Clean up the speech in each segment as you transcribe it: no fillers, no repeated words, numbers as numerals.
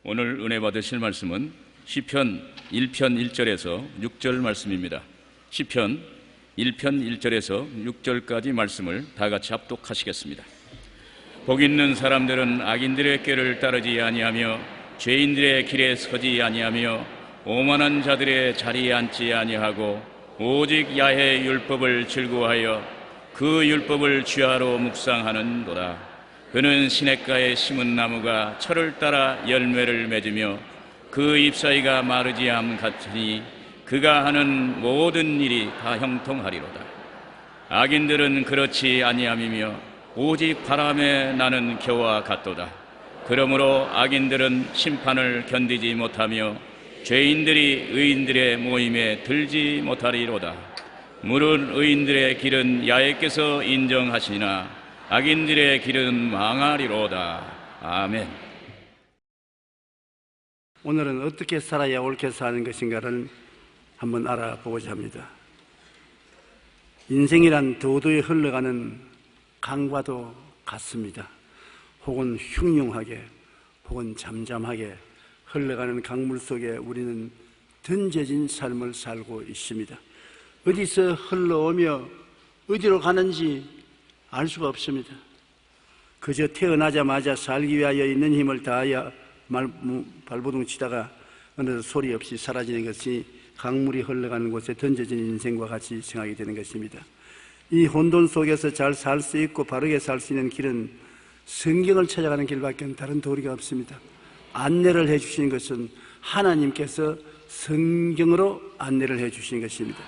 오늘 은혜 받으실 말씀은 시편 1편 1절에서 6절 말씀입니다. 시편 1편 1절에서 6절까지 말씀을 다 같이 합독하시겠습니다. 복 있는 사람들은 악인들의 꾀를 따르지 아니하며 죄인들의 길에 서지 아니하며 오만한 자들의 자리에 앉지 아니하고 오직 야훼 율법을 즐거워하여 그 율법을 주야로 묵상하는도다. 그는 시냇가에 심은 나무가 철을 따라 열매를 맺으며 그 잎사이가 마르지 않음 같으니 그가 하는 모든 일이 다 형통하리로다. 악인들은 그렇지 아니함이며 오직 바람에 나는 겨와 같도다. 그러므로 악인들은 심판을 견디지 못하며 죄인들이 의인들의 모임에 들지 못하리로다. 물은 의인들의 길은 야훼께서 인정하시나 악인들의 길은 망하리로다. 아멘. 오늘은 어떻게 살아야 옳게 사는 것인가를 한번 알아보고자 합니다. 인생이란 도도히 흘러가는 강과도 같습니다. 혹은 흉흉하게 혹은 잠잠하게 흘러가는 강물 속에 우리는 던져진 삶을 살고 있습니다. 어디서 흘러오며 어디로 가는지 알 수가 없습니다. 그저 태어나자마자 살기 위하여 있는 힘을 다하여 발버둥 치다가 어느덧 소리 없이 사라지는 것이 강물이 흘러가는 곳에 던져진 인생과 같이 생각이 되는 것입니다. 이 혼돈 속에서 잘 살 수 있고 바르게 살 수 있는 길은 성경을 찾아가는 길밖에 다른 도리가 없습니다. 안내를 해주시는 것은 하나님께서 성경으로 안내를 해주시는 것입니다.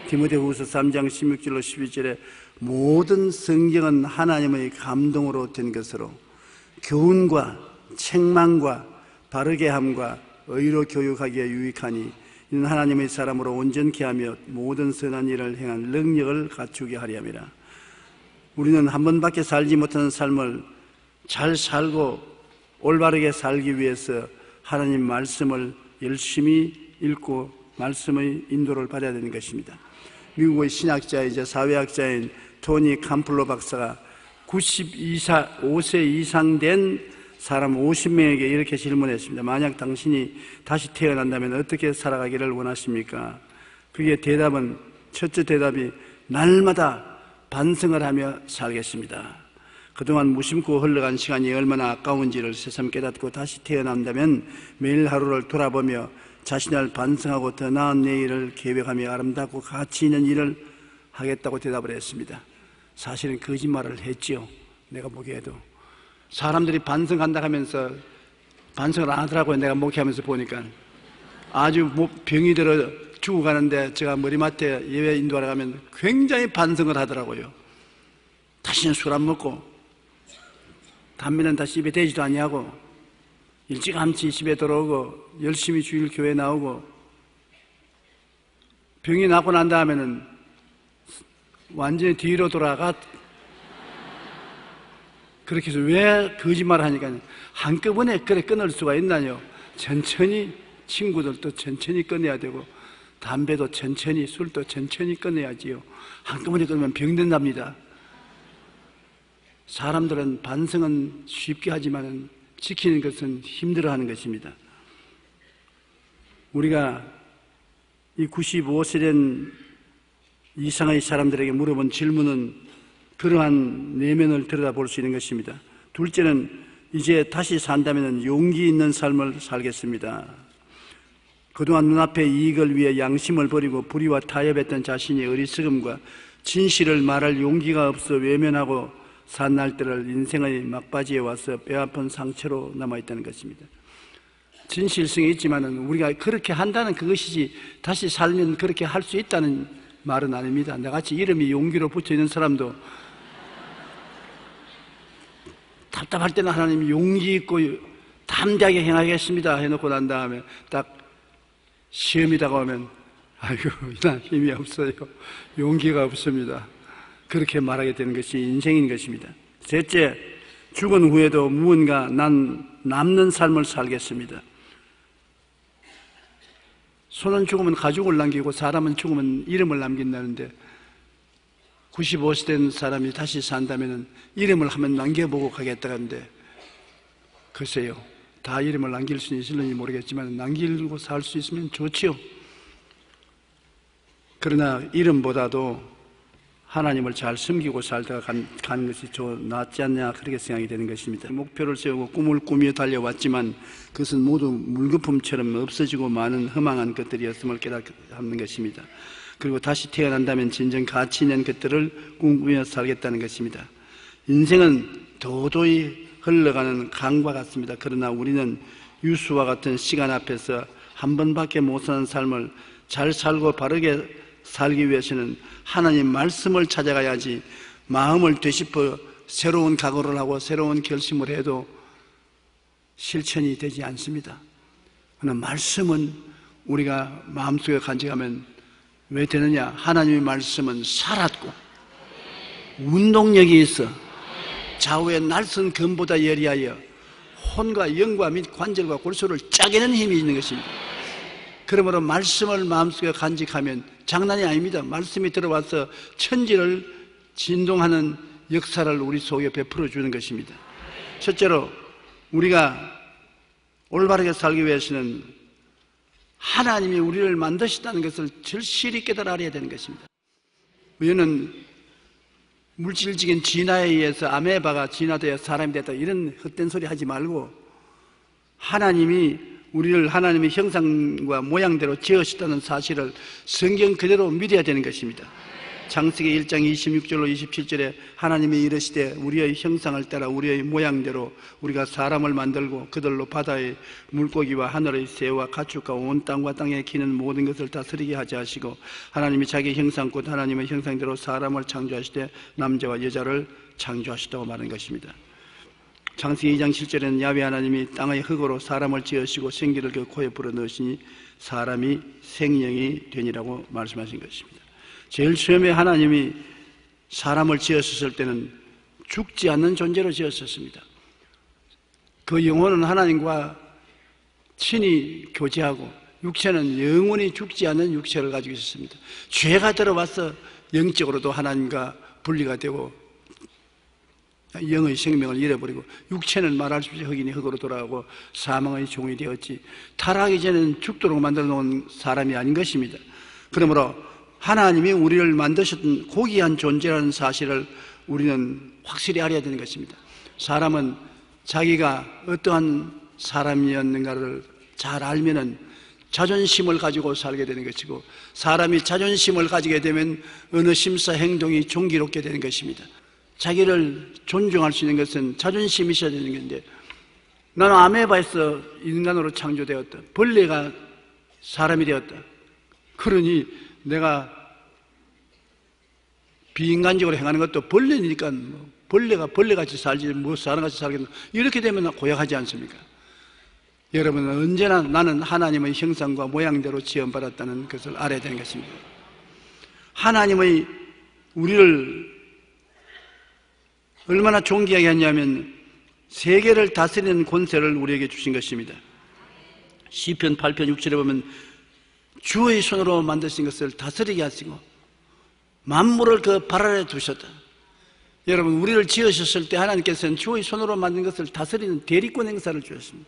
디모데후서 3장 16절로 12절에 모든 성경은 하나님의 감동으로 된 것으로 교훈과 책망과 바르게 함과 의로 교육하기에 유익하니 이는 하나님의 사람으로 온전케 하며 모든 선한 일을 행한 능력을 갖추게 하려 함이라. 우리는 한 번밖에 살지 못하는 삶을 잘 살고 올바르게 살기 위해서 하나님 말씀을 열심히 읽고 말씀의 인도를 받아야 되는 것입니다. 미국의 신학자이자 사회학자인 토니 캄플로 박사가 95세 이상 된 사람 50명에게 이렇게 질문했습니다. 만약 당신이 다시 태어난다면 어떻게 살아가기를 원하십니까? 그게 대답은, 첫째 대답이 날마다 반성을 하며 살겠습니다. 그동안 무심코 흘러간 시간이 얼마나 아까운지를 새삼 깨닫고 다시 태어난다면 매일 하루를 돌아보며 자신을 반성하고 더 나은 내일을 계획하며 아름답고 가치 있는 일을 하겠다고 대답을 했습니다. 사실은 거짓말을 했지요. 내가 보기에도 사람들이 반성한다 하면서 반성을 안 하더라고요. 내가 목회하면서 보니까 아주 병이 들어 죽어가는데 제가 머리맡에 예배 인도하러 가면 굉장히 반성을 하더라고요. 다시는 술 안 먹고 담배는 다시 입에 대지도 아니하고 일찌감치 집에 들어오고 열심히 주일 교회 나오고 병이 낫고 난 다음에는 완전히 뒤로 돌아가. 그렇게 해서 왜 거짓말을 하니까 한꺼번에 그래 끊을 수가 있나요? 천천히 친구들도 천천히 끊어야 되고 담배도 천천히 술도 천천히 끊어야지요. 한꺼번에 끊으면 병든답니다. 사람들은 반성은 쉽게 하지만 지키는 것은 힘들어하는 것입니다. 우리가 이 95세 된 이상의 사람들에게 물어본 질문은 그러한 내면을 들여다볼 수 있는 것입니다. 둘째는 이제 다시 산다면 용기 있는 삶을 살겠습니다. 그동안 눈앞의 이익을 위해 양심을 버리고 불의와 타협했던 자신의 어리석음과 진실을 말할 용기가 없어 외면하고 산 날들을 인생의 막바지에 와서 뼈아픈 상처로 남아있다는 것입니다. 진실성이 있지만은 우리가 그렇게 한다는 그것이지 다시 살면 그렇게 할 수 있다는 말은 아닙니다. 나같이 이름이 용기로 붙어있는 사람도 답답할 때는 하나님 용기 있고 담대하게 행하겠습니다 해놓고 난 다음에 딱 시험이 다가오면 아이고 난 힘이 없어요. 용기가 없습니다. 그렇게 말하게 되는 것이 인생인 것입니다. 셋째, 죽은 후에도 무언가 난 남는 삶을 살겠습니다. 손은 죽으면 가죽을 남기고 사람은 죽으면 이름을 남긴다는데 95세 된 사람이 다시 산다면 이름을 한번 남겨보고 가겠다 하는데, 글쎄요, 다 이름을 남길 수 있을는지 모르겠지만 남기고 살 수 있으면 좋지요. 그러나 이름보다도 하나님을 잘 섬기고 살다가 가는 것이 낫지 않냐, 그렇게 생각이 되는 것입니다. 목표를 세우고 꿈을 꾸며 달려왔지만 그것은 모두 물거품처럼 없어지고 많은 허망한 것들이었음을 깨닫는 것입니다. 그리고 다시 태어난다면 진정 가치 있는 것들을 꿈꾸며 살겠다는 것입니다. 인생은 도저히 흘러가는 강과 같습니다. 그러나 우리는 유수와 같은 시간 앞에서 한 번밖에 못 사는 삶을 잘 살고 바르게 살기 위해서는 하나님 말씀을 찾아가야지, 마음을 되짚어 새로운 각오를 하고 새로운 결심을 해도 실천이 되지 않습니다. 그러나 말씀은 우리가 마음속에 간직하면 왜 되느냐? 하나님의 말씀은 살았고 운동력이 있어 좌우의 날선 검보다 예리하여 혼과 영과 및 관절과 골수를 짜게는 힘이 있는 것입니다. 그러므로 말씀을 마음속에 간직하면 장난이 아닙니다. 말씀이 들어와서 천지를 진동하는 역사를 우리 속에 베풀어 주는 것입니다. 첫째로, 우리가 올바르게 살기 위해서는 하나님이 우리를 만드셨다는 것을 절실히 깨달아 알아야 되는 것입니다. 우리는 물질적인 진화에 의해서 아메바가 진화되어 사람이 됐다, 이런 헛된 소리 하지 말고 하나님이 우리를 하나님의 형상과 모양대로 지으셨다는 사실을 성경 그대로 믿어야 되는 것입니다. 창세기 1장 26절로 27절에 하나님이 이르시되 우리의 형상을 따라 우리의 모양대로 우리가 사람을 만들고 그들로 바다의 물고기와 하늘의 새와 가축과 온 땅과 땅에 기는 모든 것을 다스리게 하지 하시고, 하나님이 자기 형상 곧 하나님의 형상대로 사람을 창조하시되 남자와 여자를 창조하셨다고 말한 것입니다. 창세기 2장 7절에는 야훼 하나님이 땅의 흙으로 사람을 지으시고 생기를 그 코에 불어넣으시니 사람이 생명이 되니라고 말씀하신 것입니다. 제일 처음에 하나님이 사람을 지으셨을 때는 죽지 않는 존재로 지으셨습니다. 그 영혼은 하나님과 친히 교제하고 육체는 영원히 죽지 않는 육체를 가지고 있었습니다. 죄가 들어와서 영적으로도 하나님과 분리가 되고 영의 생명을 잃어버리고, 육체는 말할 수 없이 흑인이 흑으로 돌아가고 사망의 종이 되었지, 타락하기 전에는 죽도록 만들어 놓은 사람이 아닌 것입니다. 그러므로 하나님이 우리를 만드셨던 고귀한 존재라는 사실을 우리는 확실히 알아야 되는 것입니다. 사람은 자기가 어떠한 사람이었는가를 잘 알면은 자존심을 가지고 살게 되는 것이고, 사람이 자존심을 가지게 되면 어느 심사 행동이 존귀롭게 되는 것입니다. 자기를 존중할 수 있는 것은 자존심이 있어야 되는 건데, 나는 아메바에서 인간으로 창조되었다, 벌레가 사람이 되었다, 그러니 내가 비인간적으로 행하는 것도 벌레니까 벌레가 벌레같이 살지 뭐 사람같이 살겠나, 이렇게 되면 고약하지 않습니까? 여러분은 언제나 나는 하나님의 형상과 모양대로 지음받았다는 것을 알아야 되는 것입니다. 하나님의 우리를 얼마나 존귀하게 했냐면 세계를 다스리는 권세를 우리에게 주신 것입니다. 시편 8편 6절에 보면 주의 손으로 만드신 것을 다스리게 하시고 만물을 그 발 아래 두셨다. 여러분, 우리를 지으셨을 때 하나님께서는 주의 손으로 만든 것을 다스리는 대리권 행사를 주셨습니다.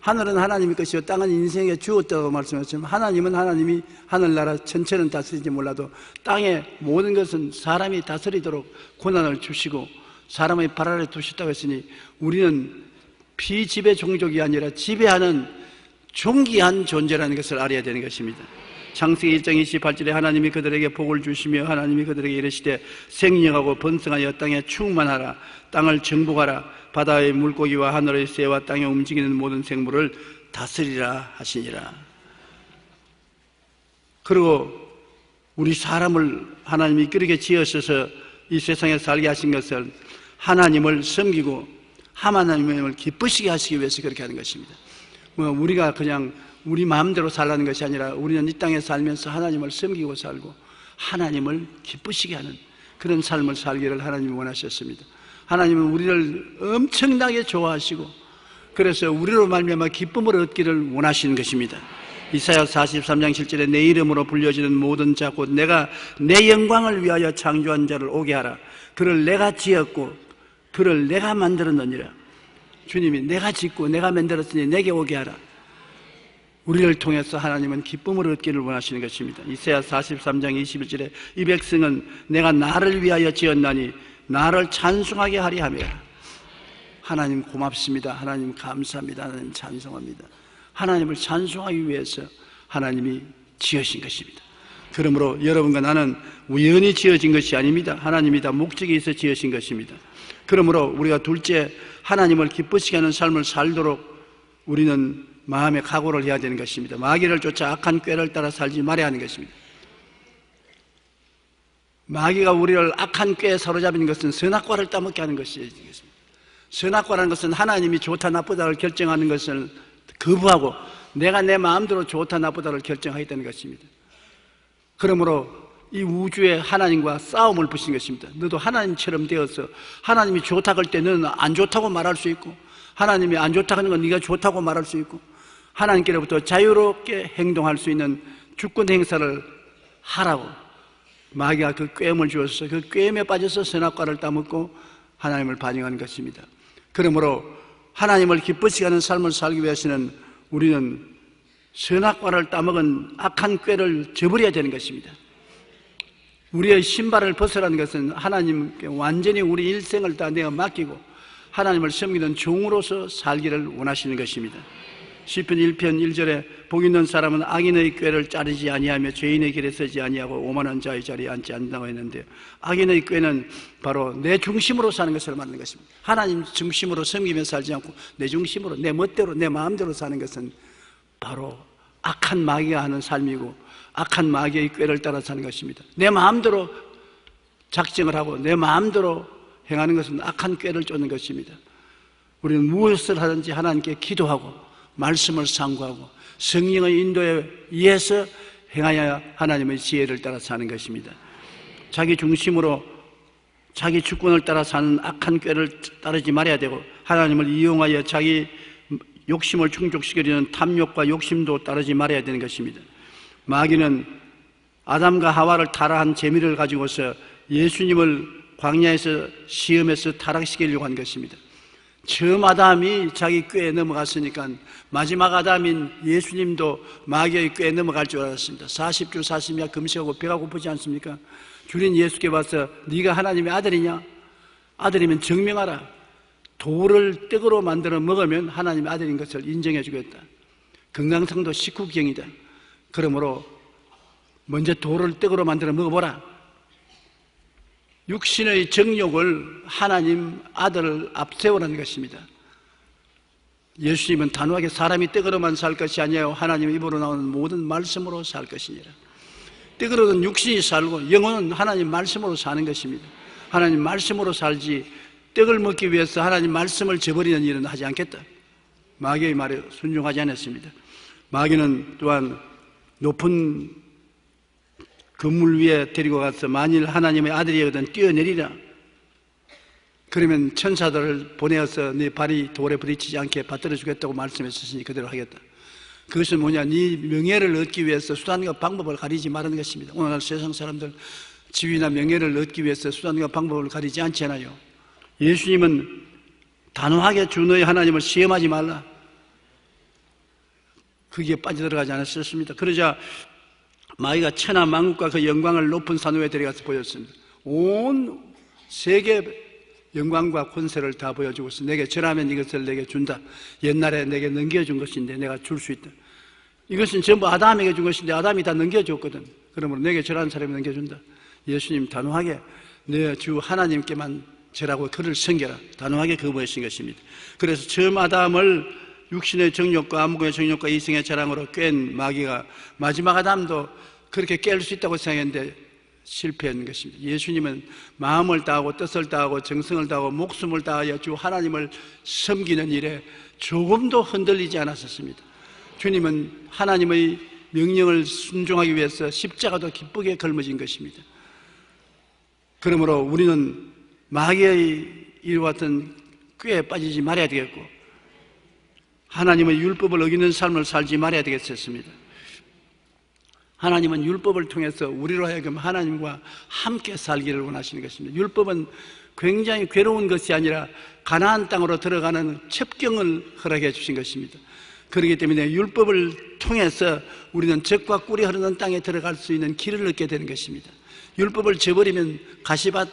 하늘은 하나님의 것이요 땅은 인생에 주었다고 말씀하셨지만, 하나님은 하나님이 하늘나라 전체는 다스리지 몰라도 땅의 모든 것은 사람이 다스리도록 고난을 주시고 사람의 발 아래 두셨다고 했으니, 우리는 비지배 종족이 아니라 지배하는 존귀한 존재라는 것을 알아야 되는 것입니다. 창세기 1장 28절에 하나님이 그들에게 복을 주시며 하나님이 그들에게 이르시되 생령하고 번성하여 땅에 충만하라, 땅을 정복하라, 바다의 물고기와 하늘의 새와 땅에 움직이는 모든 생물을 다스리라 하시니라. 그리고 우리 사람을 하나님이 그렇게 지으셔서 이 세상에 살게 하신 것을 하나님을 섬기고 하나님을 기쁘시게 하시기 위해서 그렇게 하는 것입니다. 우리가 그냥 우리 마음대로 살라는 것이 아니라 우리는 이 땅에 살면서 하나님을 섬기고 살고 하나님을 기쁘시게 하는 그런 삶을 살기를 하나님이 원하셨습니다. 하나님은 우리를 엄청나게 좋아하시고 그래서 우리로 말미암아 기쁨을 얻기를 원하시는 것입니다. 이사야 43장 7절에 내 이름으로 불려지는 모든 자 곧 내가 내 영광을 위하여 창조한 자를 오게 하라. 그를 내가 지었고 그를 내가 만들었느니라. 주님이 내가 짓고 내가 만들었으니 내게 오게 하라. 우리를 통해서 하나님은 기쁨을 얻기를 원하시는 것입니다. 이사야 43장 21절에 이 백성은 내가 나를 위하여 지었나니 나를 찬송하게 하리 하며. 하나님 고맙습니다. 하나님 감사합니다. 하나님 찬송합니다. 하나님을 찬송하기 위해서 하나님이 지으신 것입니다. 그러므로 여러분과 나는 우연히 지어진 것이 아닙니다. 하나님이 다 목적이 있어 지으신 것입니다. 그러므로 우리가 둘째, 하나님을 기쁘시게 하는 삶을 살도록 우리는 마음의 각오를 해야 되는 것입니다. 마귀를 쫓아 악한 꾀를 따라 살지 말아야 하는 것입니다. 마귀가 우리를 악한 꾀에 사로잡는 것은 선악과를 따먹게 하는 것입니다. 선악과라는 것은 하나님이 좋다 나쁘다를 결정하는 것을 거부하고 내가 내 마음대로 좋다 나쁘다를 결정하겠다는 것입니다. 그러므로 이 우주에 하나님과 싸움을 붙인 것입니다. 너도 하나님처럼 되어서 하나님이 좋다고 할 때 너는 안 좋다고 말할 수 있고, 하나님이 안 좋다고 하는 건 네가 좋다고 말할 수 있고, 하나님께로부터 자유롭게 행동할 수 있는 주권 행사를 하라고 마귀가 그 꾀임을 주어서 그 꾀임에 빠져서 선악과를 따먹고 하나님을 반영하는 것입니다. 그러므로 하나님을 기쁘시게 하는 삶을 살기 위해서는 우리는 선악과를 따먹은 악한 꾀를 저버려야 되는 것입니다. 우리의 신발을 벗으라는 것은 하나님께 완전히 우리 일생을 다 내어 맡기고 하나님을 섬기는 종으로서 살기를 원하시는 것입니다. 시편 1편 1절에 복 있는 사람은 악인의 꾀를 자르지 아니하며 죄인의 길에 서지 아니하고 오만한 자의 자리에 앉지 않는다고 했는데, 악인의 꾀는 바로 내 중심으로 사는 것을 말하는 것입니다. 하나님 중심으로 섬기며 살지 않고 내 중심으로, 내 멋대로, 내 마음대로 사는 것은 바로 악한 마귀가 하는 삶이고 악한 마귀의 꾀를 따라 사는 것입니다. 내 마음대로 작정을 하고 내 마음대로 행하는 것은 악한 꾀를 쫓는 것입니다. 우리는 무엇을 하든지 하나님께 기도하고 말씀을 상고하고 성령의 인도에 의해서 행하여 하나님의 지혜를 따라 사는 것입니다. 자기 중심으로 자기 주권을 따라 사는 악한 꾀를 따르지 말아야 되고, 하나님을 이용하여 자기 욕심을 충족시키려는 탐욕과 욕심도 따르지 말아야 되는 것입니다. 마귀는 아담과 하와를 타락한 재미를 가지고서 예수님을 광야에서 시험해서 타락시키려고 한 것입니다. 처음 아담이 자기 꾀에 넘어갔으니까 마지막 아담인 예수님도 마귀의 꾀에 넘어갈 줄 알았습니다. 40주 40야 금식하고 배가 고프지 않습니까? 주님 예수께 와서 네가 하나님의 아들이냐? 아들이면 증명하라. 돌을 떡으로 만들어 먹으면 하나님의 아들인 것을 인정해 주겠다. 건강상도 식후경이다. 그러므로 먼저 돌을 떡으로 만들어 먹어보라. 육신의 정욕을 하나님 아들을 앞세우라는 것입니다. 예수님은 단호하게 사람이 떡으로만 살 것이 아니에요. 하나님의 입으로 나오는 모든 말씀으로 살 것이니라. 떡으로는 육신이 살고 영혼은 하나님 말씀으로 사는 것입니다. 하나님 말씀으로 살지 떡을 먹기 위해서 하나님 말씀을 저버리는 일은 하지 않겠다. 마귀의 말에 순종하지 않았습니다. 마귀는 또한 높은 건물 위에 데리고 가서 만일 하나님의 아들이거든 뛰어내리라. 그러면 천사들을 보내어서 네 발이 돌에 부딪히지 않게 받들어 주겠다고 말씀했으니 그대로 하겠다. 그것은 뭐냐? 네 명예를 얻기 위해서 수단과 방법을 가리지 말하는 것입니다. 오늘날 세상 사람들 지위나 명예를 얻기 위해서 수단과 방법을 가리지 않잖아요. 예수님은 단호하게 주 너의 하나님을 시험하지 말라. 거기에 빠져들어가지 않았습니다. 그러자 마귀가 천하 만국과 그 영광을 높은 산 위에 데려가서 보였습니다. 온 세계 영광과 권세를 다 보여주고서 내게 절하면 이것을 내게 준다. 옛날에 내게 넘겨준 것인데 내가 줄 수 있다. 이것은 전부 아담에게 준 것인데 아담이 다 넘겨줬거든. 그러므로 내게 절하는 사람이 넘겨준다. 예수님 단호하게 내 주 하나님께만 절하고 그를 섬겨라. 단호하게 거부하신 것입니다. 그래서 처음 아담을 육신의 정욕과 안목의 정욕과 이성의 자랑으로 깬 마귀가 마지막 아담도 그렇게 깰 수 있다고 생각했는데 실패한 것입니다. 예수님은 마음을 다하고 뜻을 다하고 정성을 다하고 목숨을 다하여 주 하나님을 섬기는 일에 조금도 흔들리지 않았었습니다. 주님은 하나님의 명령을 순종하기 위해서 십자가도 기쁘게 걸머진 것입니다. 그러므로 우리는 마귀의 이와 같은 꾀에 빠지지 말아야 되겠고 하나님의 율법을 어기는 삶을 살지 말아야 되겠습니다. 하나님은 율법을 통해서 우리로 하여금 하나님과 함께 살기를 원하시는 것입니다. 율법은 굉장히 괴로운 것이 아니라 가나안 땅으로 들어가는 첩경을 허락해 주신 것입니다. 그렇기 때문에 율법을 통해서 우리는 젖과 꿀이 흐르는 땅에 들어갈 수 있는 길을 얻게 되는 것입니다. 율법을 저버리면 가시밭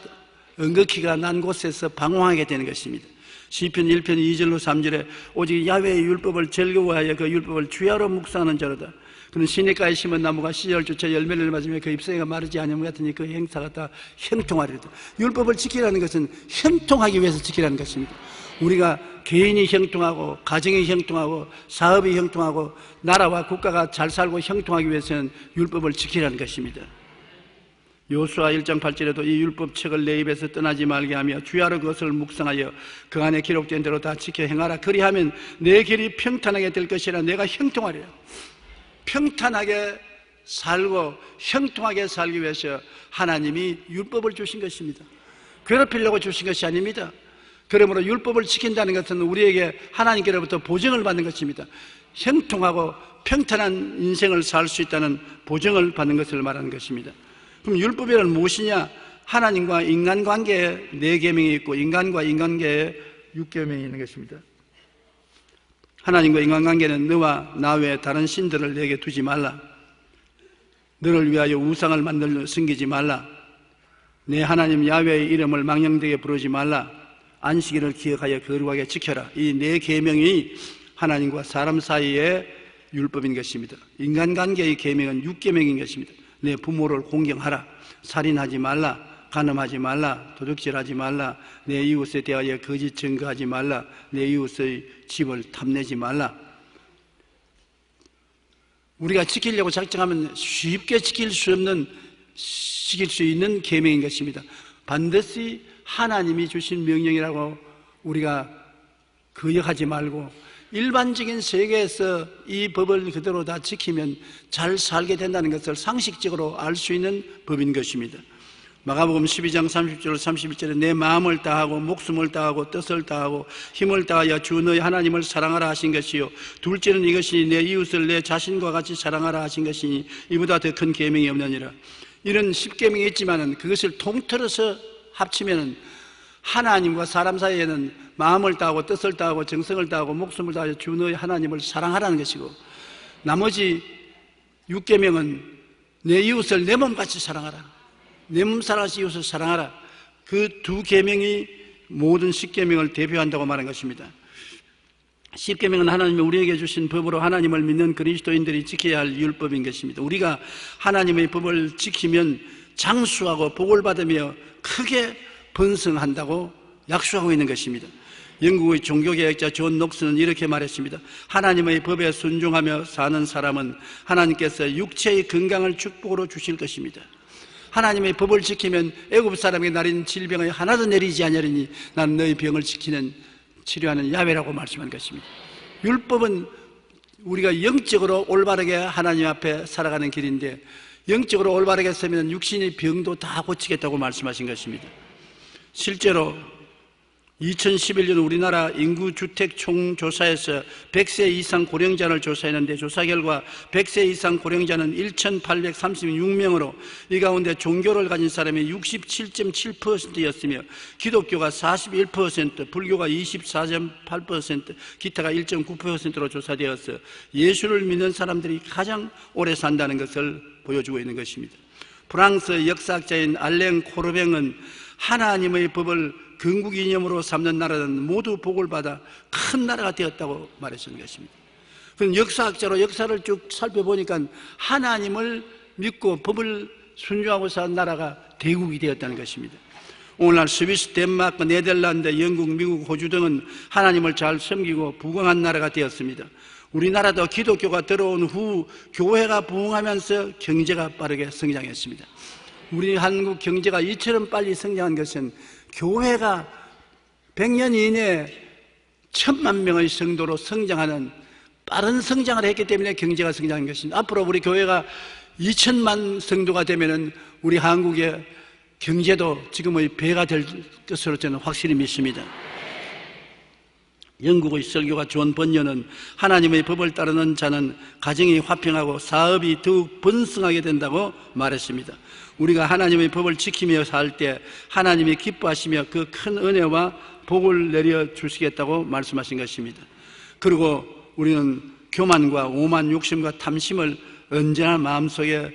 엉겅퀴가 난 곳에서 방황하게 되는 것입니다. 시편 1편 2절로 3절에 오직 야훼의 율법을 즐거워하여 그 율법을 주야로 묵상하는 자로다. 그는 시냇가에 심은 나무가 시절조차 열매를 맞으며 그 잎사귀가 마르지 아니함 같으니 그 행사가 다 형통하리로다. 율법을 지키라는 것은 형통하기 위해서 지키라는 것입니다. 우리가 개인이 형통하고 가정이 형통하고 사업이 형통하고 나라와 국가가 잘 살고 형통하기 위해서는 율법을 지키라는 것입니다. 여호수아 1장 8절에도 이 율법책을 내 입에서 떠나지 말게 하며 주야로 그것을 묵상하여 그 안에 기록된 대로 다 지켜 행하라. 그리하면 내 길이 평탄하게 될 것이라. 내가 형통하리라. 평탄하게 살고 형통하게 살기 위해서 하나님이 율법을 주신 것입니다. 괴롭히려고 주신 것이 아닙니다. 그러므로 율법을 지킨다는 것은 우리에게 하나님께로부터 보증을 받는 것입니다. 형통하고 평탄한 인생을 살 수 있다는 보증을 받는 것을 말하는 것입니다. 그럼 율법이란 무엇이냐? 하나님과 인간관계에 4계명이 있고 인간과 인간관계에 6계명이 있는 것입니다. 하나님과 인간관계는 너와 나 외에 다른 신들을 내게 두지 말라. 너를 위하여 우상을 만들어 섬기지 말라. 내 하나님 야훼의 이름을 망령되게 부르지 말라. 안식일을 기억하여 거룩하게 지켜라. 이 4계명이 하나님과 사람 사이의 율법인 것입니다. 인간관계의 계명은 6계명인 것입니다. 내 부모를 공경하라. 살인하지 말라. 간음하지 말라. 도둑질하지 말라. 내 이웃에 대하여 거짓 증거하지 말라. 내 이웃의 집을 탐내지 말라. 우리가 지키려고 작정하면 쉽게 지킬 수 있는 계명인 것입니다. 반드시 하나님이 주신 명령이라고 우리가 거역하지 말고 일반적인 세계에서 이 법을 그대로 다 지키면 잘 살게 된다는 것을 상식적으로 알 수 있는 법인 것입니다. 마가복음 12장 30절 31절에 내 마음을 다하고 목숨을 다하고 뜻을 다하고 힘을 다하여 주 너희 하나님을 사랑하라 하신 것이요 둘째는 이것이니 내 이웃을 내 자신과 같이 사랑하라 하신 것이니 이보다 더 큰 계명이 없느니라. 이런 10계명이 있지만은 그것을 통틀어서 합치면은 하나님과 사람 사이에는 마음을 다하고 뜻을 다하고 정성을 다하고 목숨을 다하여 주 너희 하나님을 사랑하라는 것이고, 나머지 6계명은 내 이웃을 내 몸같이 사랑하라. 내 몸 사랑하시 이웃을 사랑하라. 그 2계명이 모든 10계명을 대표한다고 말한 것입니다. 10계명은 하나님이 우리에게 주신 법으로 하나님을 믿는 그리스도인들이 지켜야 할 율법인 것입니다. 우리가 하나님의 법을 지키면 장수하고 복을 받으며 크게 번성한다고 약속하고 있는 것입니다. 영국의 종교개혁자 존 녹스는 이렇게 말했습니다. 하나님의 법에 순종하며 사는 사람은 하나님께서 육체의 건강을 축복으로 주실 것입니다. 하나님의 법을 지키면 애굽 사람에게 날인 질병을 하나도 내리지 아니하리니 나는 너희 병을 치료하는 야훼라고 말씀한 것입니다. 율법은 우리가 영적으로 올바르게 하나님 앞에 살아가는 길인데, 영적으로 올바르게 서면 육신의 병도 다 고치겠다고 말씀하신 것입니다. 실제로 2011년 우리나라 인구주택 총조사에서 100세 이상 고령자를 조사했는데 조사 결과 100세 이상 고령자는 1,836명으로 이 가운데 종교를 가진 사람이 67.7%였으며 기독교가 41%, 불교가 24.8%, 기타가 1.9%로 조사되어서 예수를 믿는 사람들이 가장 오래 산다는 것을 보여주고 있는 것입니다. 프랑스 역사학자인 알랭 코르뱅은 하나님의 법을 건국 이념으로 삼는 나라는 모두 복을 받아 큰 나라가 되었다고 말했던 것입니다. 그럼 역사학자로 역사를 쭉 살펴보니까 하나님을 믿고 법을 순종하고 사는 나라가 대국이 되었다는 것입니다. 오늘날 스위스, 덴마크, 네덜란드, 영국, 미국, 호주 등은 하나님을 잘 섬기고 부강한 나라가 되었습니다. 우리나라도 기독교가 들어온 후 교회가 부흥하면서 경제가 빠르게 성장했습니다. 우리 한국 경제가 이처럼 빨리 성장한 것은 교회가 100년 이내에 1000만 명의 성도로 성장하는 빠른 성장을 했기 때문에 경제가 성장한 것입니다. 앞으로 우리 교회가 2000만 성도가 되면은 우리 한국의 경제도 지금의 배가 될 것으로 저는 확실히 믿습니다. 영국의 설교가 존 번연은 하나님의 법을 따르는 자는 가정이 화평하고 사업이 더욱 번성하게 된다고 말했습니다. 우리가 하나님의 법을 지키며 살 때 하나님이 기뻐하시며 그 큰 은혜와 복을 내려 주시겠다고 말씀하신 것입니다. 그리고 우리는 교만과 오만, 욕심과 탐심을 언제나 마음속에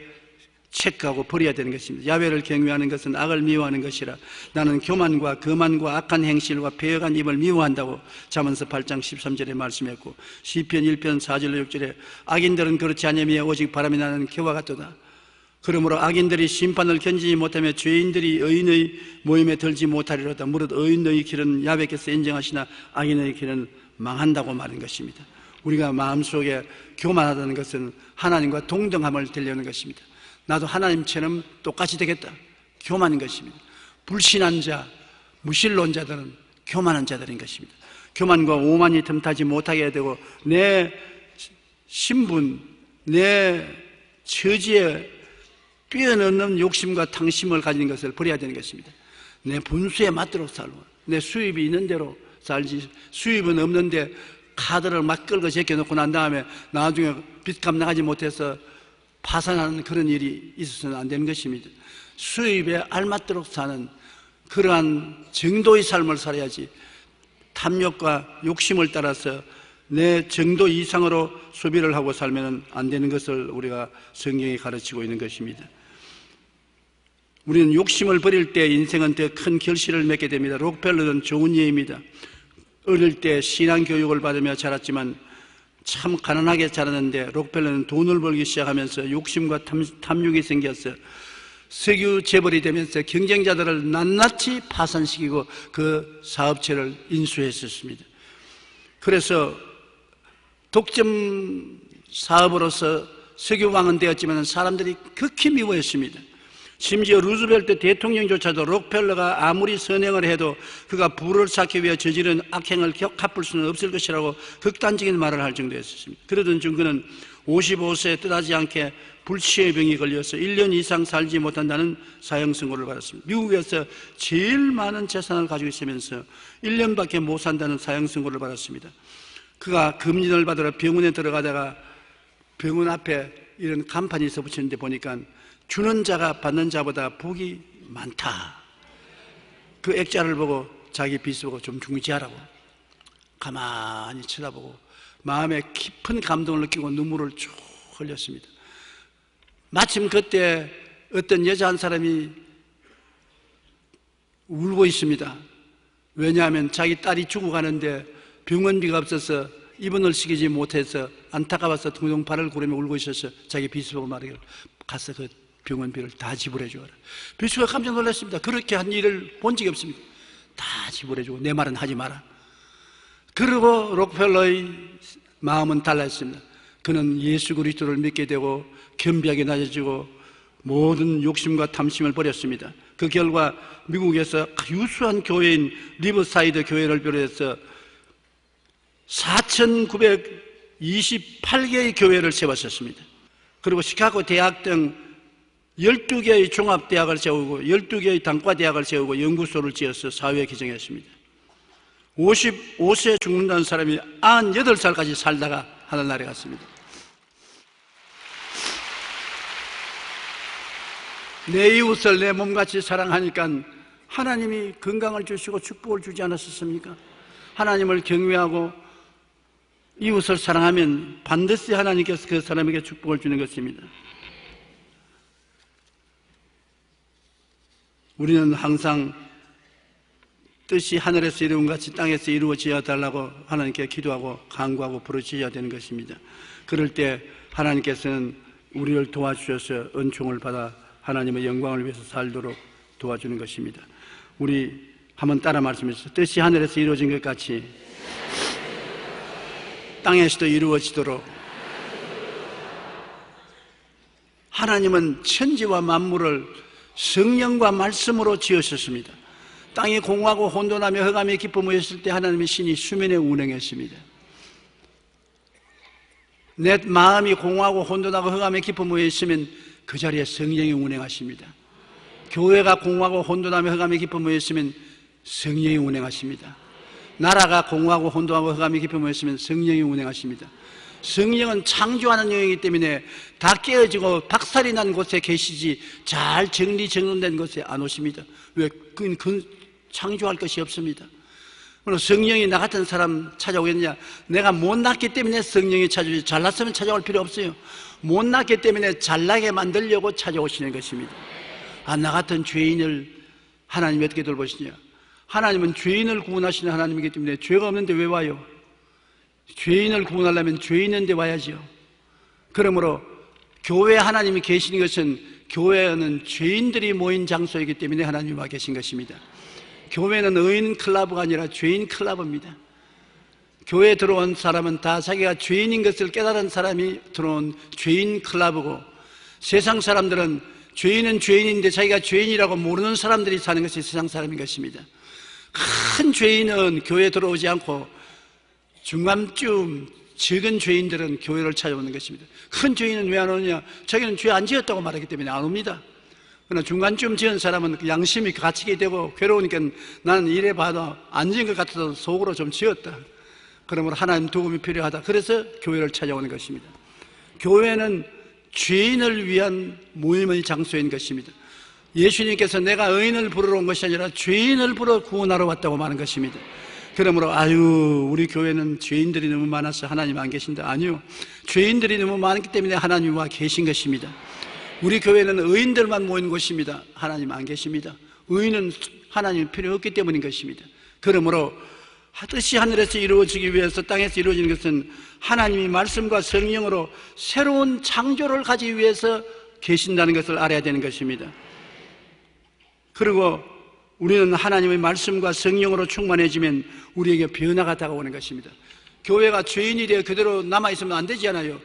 체크하고 버려야 되는 것입니다. 야훼를 경외하는 것은 악을 미워하는 것이라. 나는 교만과 거만과 악한 행실과 배역한 입을 미워한다고 잠언서 8장 13절에 말씀했고, 시편 1편 4절로 6절에 악인들은 그렇지 아니하며 오직 바람이 나는 겨와 같도다. 그러므로 악인들이 심판을 견디지 못하며 죄인들이 의인의 모임에 들지 못하리로다. 무릇 의인의 길은 야훼께서 인정하시나 악인의 길은 망한다고 말한 것입니다. 우리가 마음속에 교만하다는 것은 하나님과 동등함을 되려는 것입니다. 나도 하나님처럼 똑같이 되겠다, 교만인 것입니다. 불신한 자, 무신론자들은 교만한 자들인 것입니다. 교만과 오만이 틈타지 못하게 되고 내 신분, 내 처지에 뛰어넘는 욕심과 탕심을 가진 것을 버려야 되는 것입니다. 내 분수에 맞도록 살고 내 수입이 있는 대로 살지, 수입은 없는데 카드를 막 끌고 제껴놓고 난 다음에 나중에 빚 감당하지 못해서 파산하는 그런 일이 있어서는 안 되는 것입니다. 수입에 알맞도록 사는 그러한 정도의 삶을 살아야지, 탐욕과 욕심을 따라서 내 정도 이상으로 소비를 하고 살면 안 되는 것을 우리가 성경이 가르치고 있는 것입니다. 우리는 욕심을 버릴 때 인생은 더 큰 결실을 맺게 됩니다. 록펠러는 좋은 예입니다. 어릴 때 신앙교육을 받으며 자랐지만 참 가난하게 자랐는데 록펠러는 돈을 벌기 시작하면서 욕심과 탐욕이 생겨서 석유 재벌이 되면서 경쟁자들을 낱낱이 파산시키고 그 사업체를 인수했었습니다. 그래서 독점 사업으로서 석유왕은 되었지만 사람들이 극히 미워했습니다. 심지어 루즈벨트 대통령조차도 록펠러가 아무리 선행을 해도 그가 부를 쌓기 위해 저지른 악행을 갚을 수는 없을 것이라고 극단적인 말을 할 정도였습니다. 그러던 중 그는 55세에 뜻하지 않게 불치의 병이 걸려서 1년 이상 살지 못한다는 사형 선고를 받았습니다. 미국에서 제일 많은 재산을 가지고 있으면서 1년밖에 못 산다는 사형 선고를 받았습니다. 그가 금진을 받으러 병원에 들어가다가 병원 앞에 이런 간판이 있어 붙이는데 보니까 주는 자가 받는 자보다 복이 많다. 그 액자를 보고 자기 빚을 보고 좀 중지하라고 가만히 쳐다보고 마음에 깊은 감동을 느끼고 눈물을 쭉 흘렸습니다. 마침 그때 어떤 여자 한 사람이 울고 있습니다. 왜냐하면 자기 딸이 죽어가는데 병원비가 없어서 입원을 시키지 못해서 안타까워서 동동 발을 구르며 울고 있어서 자기 빚을 보고 말하기를 가서 그 병원비를 다 지불해 주어라. 비수가 깜짝 놀랐습니다. 그렇게 한 일을 본 적이 없습니다. 다 지불해 주고 내 말은 하지 마라. 그리고 록펠러의 마음은 달랐습니다. 그는 예수 그리스도를 믿게 되고 겸비하게 낮아지고 모든 욕심과 탐심을 버렸습니다. 그 결과 미국에서 유수한 교회인 리버사이드 교회를 비롯해서 4,928개의 교회를 세웠었습니다. 그리고 시카고 대학 등 12개의 종합대학을 세우고 12개의 단과대학을 세우고 연구소를 지어서 사회에 기증했습니다. 55세에 죽는다는 사람이 98살까지 살다가 하늘나라에 갔습니다. 내 이웃을 내 몸같이 사랑하니까 하나님이 건강을 주시고 축복을 주지 않았었습니까? 하나님을 경외하고 이웃을 사랑하면 반드시 하나님께서 그 사람에게 축복을 주는 것입니다. 우리는 항상 뜻이 하늘에서 이루어진 같이 땅에서 이루어져야 달라고 하나님께 기도하고 간구하고 부르짖어야 되는 것입니다. 그럴 때 하나님께서는 우리를 도와주셔서 은총을 받아 하나님의 영광을 위해서 살도록 도와주는 것입니다. 우리 한번 따라 말씀해 주세요. 뜻이 하늘에서 이루어진 것 같이 땅에서도 이루어지도록. 하나님은 천지와 만물을 성령과 말씀으로 지으셨습니다. 땅이 공허하고 혼돈하며 흑암의 깊음에 있을 때 하나님의 신이 수면에 운행했습니다. 내 마음이 공허하고 혼돈하고 흑암의 깊음에 있으면 그 자리에 성령이 운행하십니다. 교회가 공허하고 혼돈하며 흑암의 깊음에 있으면 성령이 운행하십니다. 나라가 공허하고 혼돈하고 흑암이 깊이 모였으면 성령이 운행하십니다. 성령은 창조하는 영이기 때문에 다 깨어지고 박살이 난 곳에 계시지 잘 정리정돈된 곳에 안 오십니다. 왜? 그건 창조할 것이 없습니다. 그럼 성령이 나 같은 사람 찾아오겠냐? 내가 못났기 때문에 성령이 찾아오지, 잘났으면 찾아올 필요 없어요. 못났기 때문에 잘나게 만들려고 찾아오시는 것입니다. 나 같은 죄인을 하나님이 어떻게 돌보시냐? 하나님은 죄인을 구원하시는 하나님이기 때문에 죄가 없는데 왜 와요? 죄인을 구원하려면 죄 있는데 와야죠. 그러므로 교회에 하나님이 계시는 것은, 교회는 죄인들이 모인 장소이기 때문에 하나님이 와 계신 것입니다. 교회는 의인 클럽가 아니라 죄인 클럽입니다. 교회에 들어온 사람은 다 자기가 죄인인 것을 깨달은 사람이 들어온 죄인 클럽이고, 세상 사람들은 죄인은 죄인인데 자기가 죄인이라고 모르는 사람들이 사는 것이 세상 사람인 것입니다. 큰 죄인은 교회에 들어오지 않고 중간쯤 적은 죄인들은 교회를 찾아오는 것입니다. 큰 죄인은 왜 안 오느냐? 자기는 죄 안 지었다고 말하기 때문에 안 옵니다. 그러나 중간쯤 지은 사람은 양심이 갇히게 되고 괴로우니까 나는 이래 봐도 안 지은 것 같아서 속으로 좀 지었다. 그러므로 하나님 도움이 필요하다. 그래서 교회를 찾아오는 것입니다. 교회는 죄인을 위한 모임의 장소인 것입니다. 예수님께서 내가 의인을 부르러 온 것이 아니라 죄인을 부르러 구원하러 왔다고 말한 것입니다. 그러므로 우리 교회는 죄인들이 너무 많아서 하나님 안 계신다. 아니요, 죄인들이 너무 많기 때문에 하나님 와 계신 것입니다. 우리 교회는 의인들만 모인 곳입니다. 하나님 안 계십니다. 의인은 하나님 필요 없기 때문인 것입니다. 그러므로 뜻이 하늘에서 이루어지기 위해서 땅에서 이루어지는 것은 하나님이 말씀과 성령으로 새로운 창조를 가지기 위해서 계신다는 것을 알아야 되는 것입니다. 그리고 우리는 하나님의 말씀과 성령으로 충만해지면 우리에게 변화가 다가오는 것입니다. 교회가 죄인이 되어 그대로 남아있으면 안 되지 않아요.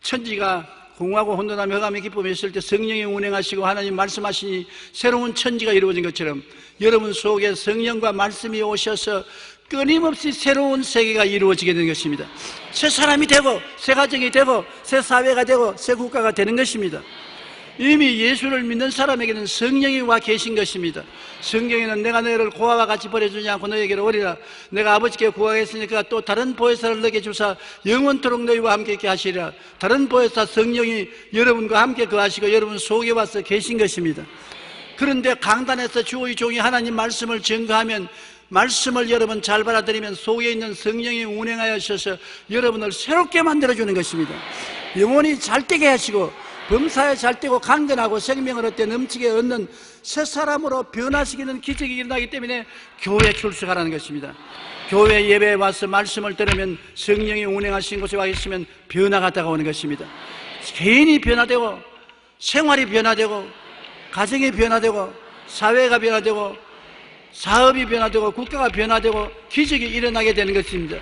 천지가 공허하고 혼돈하며 흑암이 깊음에 있을 때 성령이 운행하시고 하나님 말씀하시니 새로운 천지가 이루어진 것처럼 여러분 속에 성령과 말씀이 오셔서 끊임없이 새로운 세계가 이루어지게 되는 것입니다. 새 사람이 되고 새 가정이 되고 새 사회가 되고 새 국가가 되는 것입니다. 이미 예수를 믿는 사람에게는 성령이 와 계신 것입니다. 성경에는 내가 너희를 고아와 같이 버려주지 않고 너희에게로 오리라. 내가 아버지께 구하겠으니까 또 다른 보혜사를 너에게 주사 영원토록 너희와 함께 있게 하시리라. 다른 보혜사 성령이 여러분과 함께 거하시고 여러분 속에 와서 계신 것입니다. 그런데 강단에서 주의 종이 하나님 말씀을 증거하면, 말씀을 여러분 잘 받아들이면 속에 있는 성령이 운행하여 주셔서 여러분을 새롭게 만들어주는 것입니다. 영혼이 잘되게 하시고 범사에 잘되고 강건하고 생명을 얻되 넘치게 얻는 새 사람으로 변화시키는 기적이 일어나기 때문에 교회에 출석하라는 것입니다. 교회 예배에 와서 말씀을 들으면 성령이 운행하신 곳에 와 있으면 변화가 다가오는 것입니다. 개인이 변화되고 생활이 변화되고 가정이 변화되고 사회가 변화되고 사업이 변화되고 국가가 변화되고 기적이 일어나게 되는 것입니다.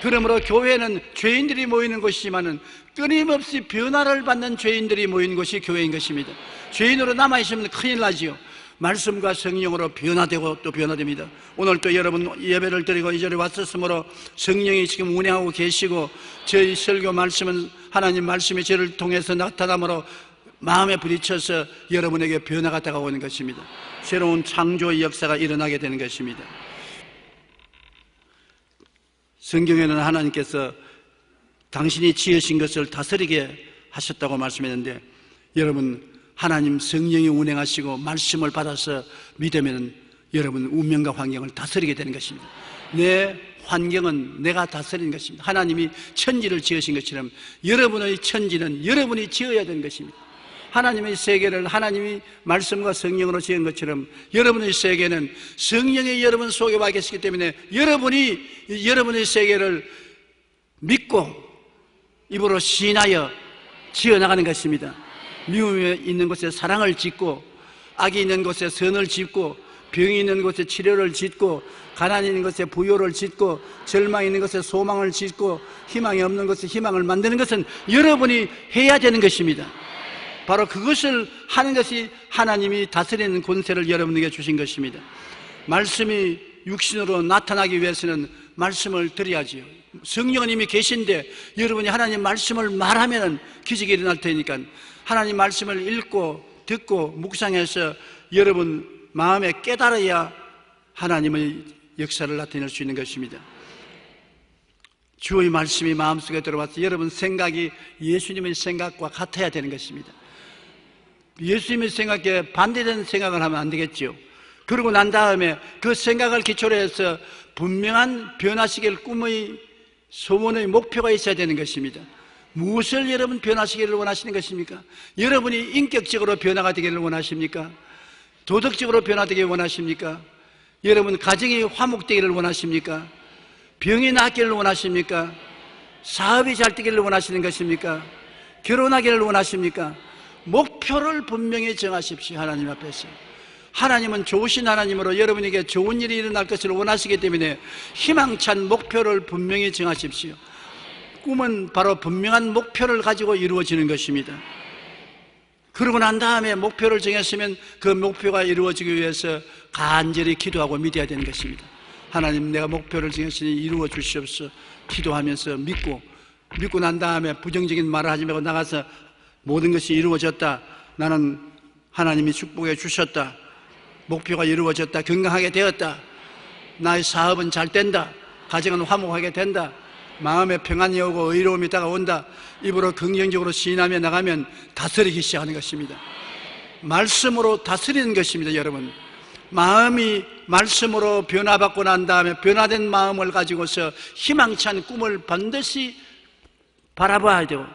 그러므로 교회는 죄인들이 모이는 곳이지만은 끊임없이 변화를 받는 죄인들이 모이는 곳이 교회인 것입니다. 죄인으로 남아있으면 큰일 나지요. 말씀과 성령으로 변화되고 또 변화됩니다. 오늘 또 여러분 예배를 드리고 이 자리에 왔었으므로 성령이 지금 운행하고 계시고 저희 설교 말씀은 하나님 말씀이 저를 통해서 나타남으로 마음에 부딪혀서 여러분에게 변화가 다가오는 것입니다. 새로운 창조의 역사가 일어나게 되는 것입니다. 성경에는 하나님께서 당신이 지으신 것을 다스리게 하셨다고 말씀했는데, 여러분 하나님 성령이 운행하시고 말씀을 받아서 믿으면 여러분 운명과 환경을 다스리게 되는 것입니다. 내 환경은 내가 다스리는 것입니다. 하나님이 천지를 지으신 것처럼 여러분의 천지는 여러분이 지어야 되는 것입니다. 하나님의 세계를 하나님이 말씀과 성령으로 지은 것처럼 여러분의 세계는 성령이 여러분 속에 와 계시기 때문에 여러분이 여러분의 세계를 믿고 입으로 시인하여 지어나가는 것입니다. 미움이 있는 곳에 사랑을 짓고, 악이 있는 곳에 선을 짓고, 병이 있는 곳에 치료를 짓고, 가난이 있는 곳에 부요를 짓고, 절망이 있는 곳에 소망을 짓고, 희망이 없는 곳에 희망을 만드는 것은 여러분이 해야 되는 것입니다. 바로 그것을 하는 것이 하나님이 다스리는 권세를 여러분에게 주신 것입니다. 말씀이 육신으로 나타나기 위해서는 말씀을 드려야지요. 성령은 이미 계신데 여러분이 하나님 말씀을 말하면 기적이 일어날 테니까 하나님 말씀을 읽고 듣고 묵상해서 여러분 마음에 깨달아야 하나님의 역사를 나타낼 수 있는 것입니다. 주의 말씀이 마음속에 들어와서 여러분 생각이 예수님의 생각과 같아야 되는 것입니다. 예수님의 생각에 반대되는 생각을 하면 안 되겠죠. 그러고 난 다음에 그 생각을 기초로 해서 분명한 변화시킬 꿈의 소원의 목표가 있어야 되는 것입니다. 무엇을 여러분 변화시키기를 원하시는 것입니까? 여러분이 인격적으로 변화가 되기를 원하십니까? 도덕적으로 변화되기를 원하십니까? 여러분 가정이 화목되기를 원하십니까? 병이 낫기를 원하십니까? 사업이 잘 되기를 원하시는 것입니까? 결혼하기를 원하십니까? 목표를 분명히 정하십시오. 하나님 앞에서. 하나님은 좋으신 하나님으로 여러분에게 좋은 일이 일어날 것을 원하시기 때문에 희망찬 목표를 분명히 정하십시오. 꿈은 바로 분명한 목표를 가지고 이루어지는 것입니다. 그러고 난 다음에 목표를 정했으면 그 목표가 이루어지기 위해서 간절히 기도하고 믿어야 되는 것입니다. 하나님, 내가 목표를 정했으니 이루어 주시옵소서. 기도하면서 믿고 난 다음에 부정적인 말을 하지 말고 나가서 모든 것이 이루어졌다, 나는 하나님이 축복해 주셨다, 목표가 이루어졌다, 건강하게 되었다, 나의 사업은 잘 된다, 가정은 화목하게 된다, 마음에 평안이 오고 의로움이 다가온다, 입으로 긍정적으로 시인하며 나가면 다스리기 시작하는 것입니다. 말씀으로 다스리는 것입니다. 여러분, 마음이 말씀으로 변화받고 난 다음에 변화된 마음을 가지고서 희망찬 꿈을 반드시 바라봐야 되고,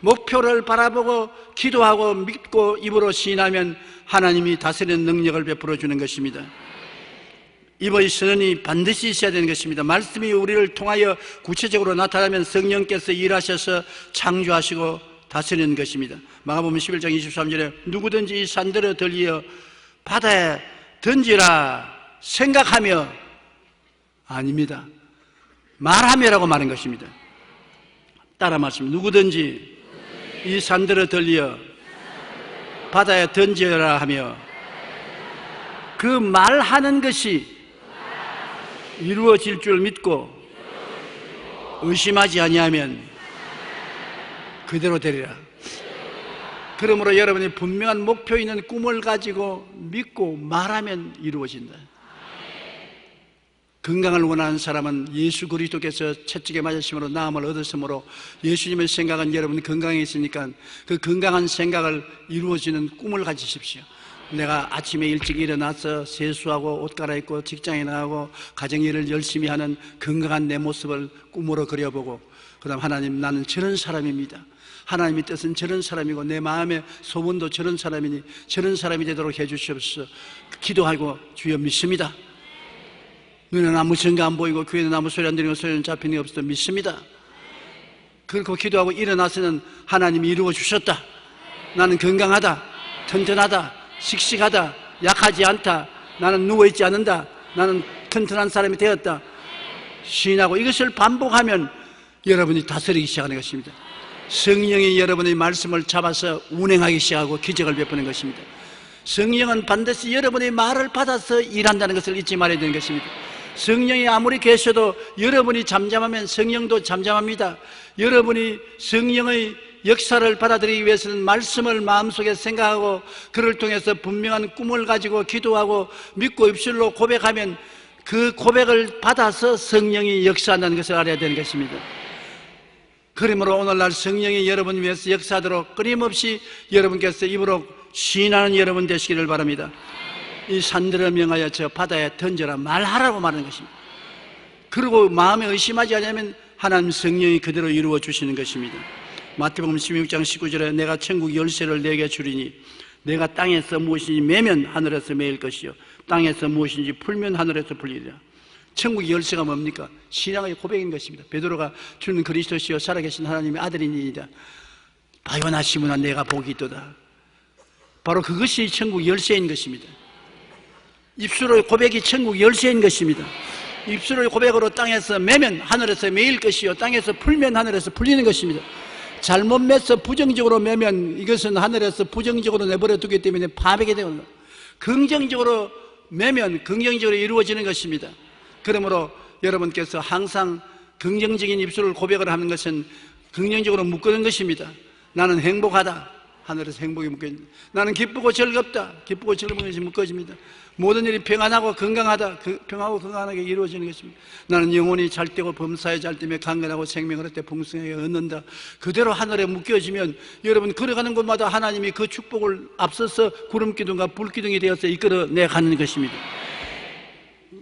목표를 바라보고 기도하고 믿고 입으로 시인하면 하나님이 다스리는 능력을 베풀어 주는 것입니다. 입의 선언이 반드시 있어야 되는 것입니다. 말씀이 우리를 통하여 구체적으로 나타나면 성령께서 일하셔서 창조하시고 다스리는 것입니다. 마가복음 11장 23절에 누구든지 이 산들을 들이어 바다에 던지라 생각하며, 아닙니다, 말하며라고 말한 것입니다. 따라 말씀, 누구든지 이 산들을 들리어 바다에 던지라 하며, 그 말하는 것이 이루어질 줄 믿고 의심하지 아니하면 그대로 되리라. 그러므로 여러분이 분명한 목표 있는 꿈을 가지고 믿고 말하면 이루어진다. 건강을 원하는 사람은 예수 그리스도께서 채찍에 맞으심으로 나음을 얻으심으로, 예수님의 생각은 여러분 건강에 있으니까 그 건강한 생각을 이루어지는 꿈을 가지십시오. 내가 아침에 일찍 일어나서 세수하고 옷 갈아입고 직장에 나가고 가정일을 열심히 하는 건강한 내 모습을 꿈으로 그려보고, 그 다음 하나님, 나는 저런 사람입니다. 하나님의 뜻은 저런 사람이고 내 마음의 소원도 저런 사람이니 저런 사람이 되도록 해주시옵소서. 기도하고 주여 믿습니다. 눈에는 아무 증거 안 보이고 귀에는 아무 소리 안 들리고 소리는 잡히는 게 없어도 믿습니다. 그렇게 기도하고 일어나서는 하나님이 이루어 주셨다, 나는 건강하다, 튼튼하다, 씩씩하다, 약하지 않다, 나는 누워있지 않는다, 나는 튼튼한 사람이 되었다 시인하고 이것을 반복하면 여러분이 다스리기 시작하는 것입니다. 성령이 여러분의 말씀을 잡아서 운행하기 시작하고 기적을 베푸는 것입니다. 성령은 반드시 여러분의 말을 받아서 일한다는 것을 잊지 말아야 되는 것입니다. 성령이 아무리 계셔도 여러분이 잠잠하면 성령도 잠잠합니다. 여러분이 성령의 역사를 받아들이기 위해서는 말씀을 마음속에 생각하고 그를 통해서 분명한 꿈을 가지고 기도하고 믿고 입술로 고백하면 그 고백을 받아서 성령이 역사한다는 것을 알아야 되는 것입니다. 그러므로 오늘날 성령이 여러분 위해서 역사하도록 끊임없이 여러분께서 입으로 시인하는 여러분 되시기를 바랍니다. 이 산들을 명하여 저 바다에 던져라 말하라고 말하는 것입니다. 그리고 마음에 의심하지 않으면 하나님 성령이 그대로 이루어 주시는 것입니다. 마태복음 16장 19절에 내가 천국 열쇠를 내게 주리니 내가 땅에서 무엇인지 매면 하늘에서 매일 것이요 땅에서 무엇인지 풀면 하늘에서 풀리리라. 천국의 열쇠가 뭡니까? 신앙의 고백인 것입니다. 베드로가 주는 그리스도시요 살아계신 하나님의 아들이니이다. 바요나 시므나 내가 복이 있도다. 바로 그것이 천국 열쇠인 것입니다. 입술의 고백이 천국 열쇠인 것입니다. 입술의 고백으로 땅에서 매면 하늘에서 매일 것이요 땅에서 풀면 하늘에서 풀리는 것입니다. 잘못 매서 부정적으로 매면 이것은 하늘에서 부정적으로 내버려 두기 때문에 파괴가 되는 거예요. 긍정적으로 매면 긍정적으로 이루어지는 것입니다. 그러므로 여러분께서 항상 긍정적인 입술을 고백을 하는 것은 긍정적으로 묶는 것입니다. 나는 행복하다, 하늘에서 행복이 묶여집니다. 나는 기쁘고 즐겁다. 기쁘고 즐거운 것이 묶어집니다. 모든 일이 평안하고 건강하다. 평하고 건강하게 이루어지는 것입니다. 나는 영혼이 잘되고 범사에 잘되며 강건하고 생명을 얻되 풍성하게 얻는다. 그대로 하늘에 묶여지면 여러분 걸어가는 곳마다 하나님이 그 축복을 앞서서 구름기둥과 불기둥이 되어서 이끌어내가는 것입니다.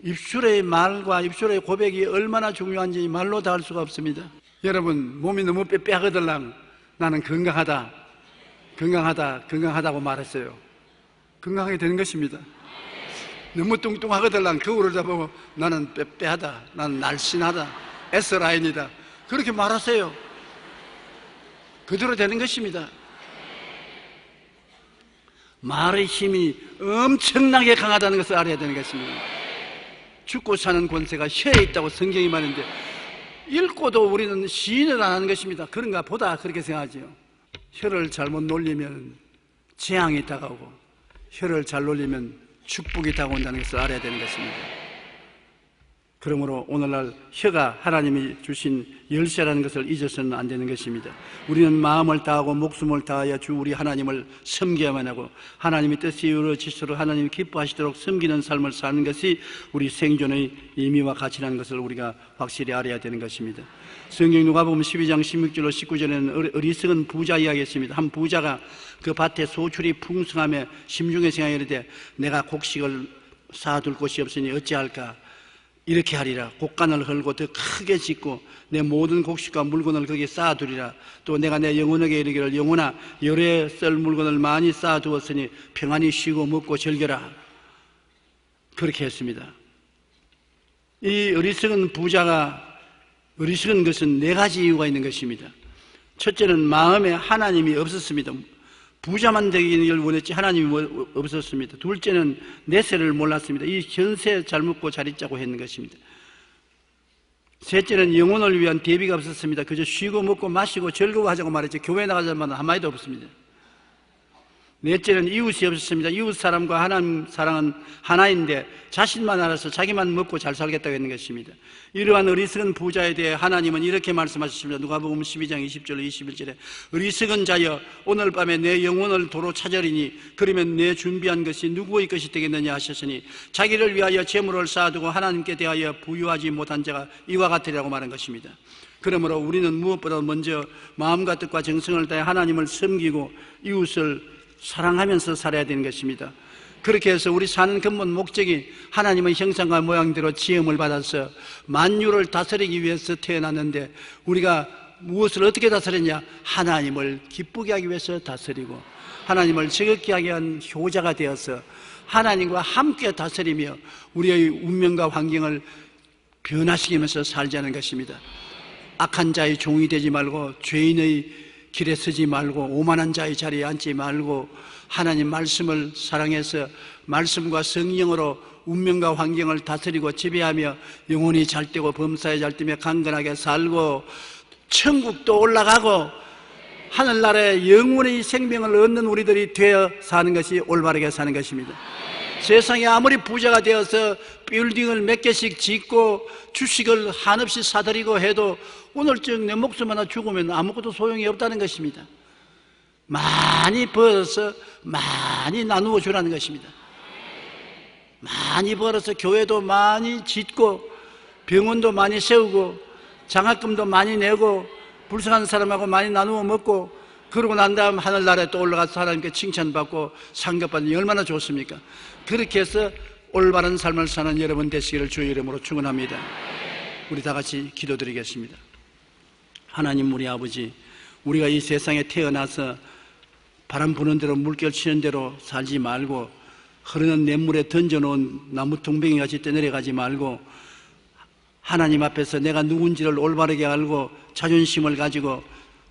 입술의 말과 입술의 고백이 얼마나 중요한지 말로 다 할 수가 없습니다. 여러분, 몸이 너무 빼빼하거들랑 나는 건강하다고 말했어요. 건강하게 되는 것입니다. 너무 뚱뚱하거들랑 거울을 잡고 나는 빼빼하다, 나는 날씬하다, S라인이다, 그렇게 말하세요. 그대로 되는 것입니다. 말의 힘이 엄청나게 강하다는 것을 알아야 되는 것입니다. 죽고 사는 권세가 혀에 있다고 성경이 말하는데 읽고도 우리는 시인을 안 하는 것입니다. 그런가 보다 그렇게 생각하지요. 혀를 잘못 놀리면 재앙이 다가오고 혀를 잘 놀리면 축복이 다가온다는 것을 알아야 되는 것입니다. 그러므로 오늘날 혀가 하나님이 주신 열쇠라는 것을 잊어서는 안 되는 것입니다. 우리는 마음을 다하고 목숨을 다하여 주 우리 하나님을 섬겨야만 하고 하나님의 뜻이 이루어지도록 하나님이 기뻐하시도록 섬기는 삶을 사는 것이 우리 생존의 의미와 가치라는 것을 우리가 확실히 알아야 되는 것입니다. 성경 누가복음 12장 16절로 19절에는 어리석은 부자 이야기했습니다. 한 부자가 그 밭에 소출이 풍성하며 심중에 생각이 이르되 내가 곡식을 쌓아둘 곳이 없으니 어찌할까? 이렇게 하리라. 곡간을 헐고 더 크게 짓고 내 모든 곡식과 물건을 거기에 쌓아두리라. 또 내가 내 영혼에게 이르기를 영혼아 열에 쓸 물건을 많이 쌓아두었으니 평안히 쉬고 먹고 즐겨라. 그렇게 했습니다. 이 어리석은 부자가 어리석은 것은 네 가지 이유가 있는 것입니다. 첫째는 마음에 하나님이 없었습니다. 부자만 되기를 원했지 하나님이 없었습니다. 둘째는 내세를 몰랐습니다. 이 현세 잘 먹고 잘 있자고 했는 것입니다. 셋째는 영혼을 위한 대비가 없었습니다. 그저 쉬고 먹고 마시고 즐거워하자고 말했지 교회 나가자마자 한마디도 없습니다. 넷째는 이웃이 없었습니다. 이웃 사람과 하나님 사랑은 하나인데 자신만 알아서 자기만 먹고 잘 살겠다고 했는 것입니다. 이러한 어리석은 부자에 대해 하나님은 이렇게 말씀하셨습니다. 누가복음 12장 20절 21절에 어리석은 자여 오늘 밤에 내 영혼을 도로 찾으리니 그러면 내 준비한 것이 누구의 것이 되겠느냐 하셨으니 자기를 위하여 재물을 쌓아두고 하나님께 대하여 부유하지 못한 자가 이와 같으리라고 말한 것입니다. 그러므로 우리는 무엇보다 먼저 마음과 뜻과 정성을 다해 하나님을 섬기고 이웃을 사랑하면서 살아야 되는 것입니다. 그렇게 해서 우리 사는 근본 목적이 하나님의 형상과 모양대로 지음을 받아서 만유를 다스리기 위해서 태어났는데 우리가 무엇을 어떻게 다스렸냐? 하나님을 기쁘게 하기 위해서 다스리고 하나님을 즐겁게 하기 위한 효자가 되어서 하나님과 함께 다스리며 우리의 운명과 환경을 변화시키면서 살자는 것입니다. 악한 자의 종이 되지 말고 죄인의 길에 서지 말고 오만한 자의 자리에 앉지 말고 하나님 말씀을 사랑해서 말씀과 성령으로 운명과 환경을 다스리고 지배하며 영혼이 잘되고 범사에 잘되며 강건하게 살고 천국도 올라가고 하늘나라에 영원의 생명을 얻는 우리들이 되어 사는 것이 올바르게 사는 것입니다. 세상에 아무리 부자가 되어서 빌딩을 몇 개씩 짓고 주식을 한없이 사들이고 해도 오늘쯤 내 목숨 하나 죽으면 아무것도 소용이 없다는 것입니다. 많이 벌어서 많이 나누어 주라는 것입니다. 많이 벌어서 교회도 많이 짓고 병원도 많이 세우고 장학금도 많이 내고 불쌍한 사람하고 많이 나누어 먹고 그러고 난 다음 하늘나라에 또 올라가서 하나님께 칭찬받고 상급받으니 얼마나 좋습니까? 그렇게 해서 올바른 삶을 사는 여러분 되시기를 주의 이름으로 축원합니다. 우리 다 같이 기도드리겠습니다. 하나님 우리 아버지, 우리가 이 세상에 태어나서 바람 부는 대로 물결 치는 대로 살지 말고 흐르는 냇물에 던져놓은 나무 퉁뱅이 같이 떠내려가지 말고 하나님 앞에서 내가 누군지를 올바르게 알고 자존심을 가지고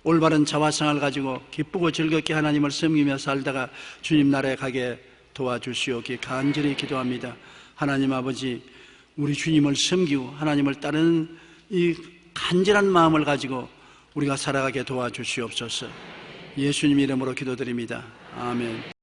올바른 자화상을 가지고 기쁘고 즐겁게 하나님을 섬기며 살다가 주님 나라에 가게 도와주시옵기 간절히 기도합니다. 하나님 아버지, 우리 주님을 섬기고 하나님을 따르는 이 간절한 마음을 가지고 우리가 살아가게 도와주시옵소서. 예수님 이름으로 기도드립니다. 아멘.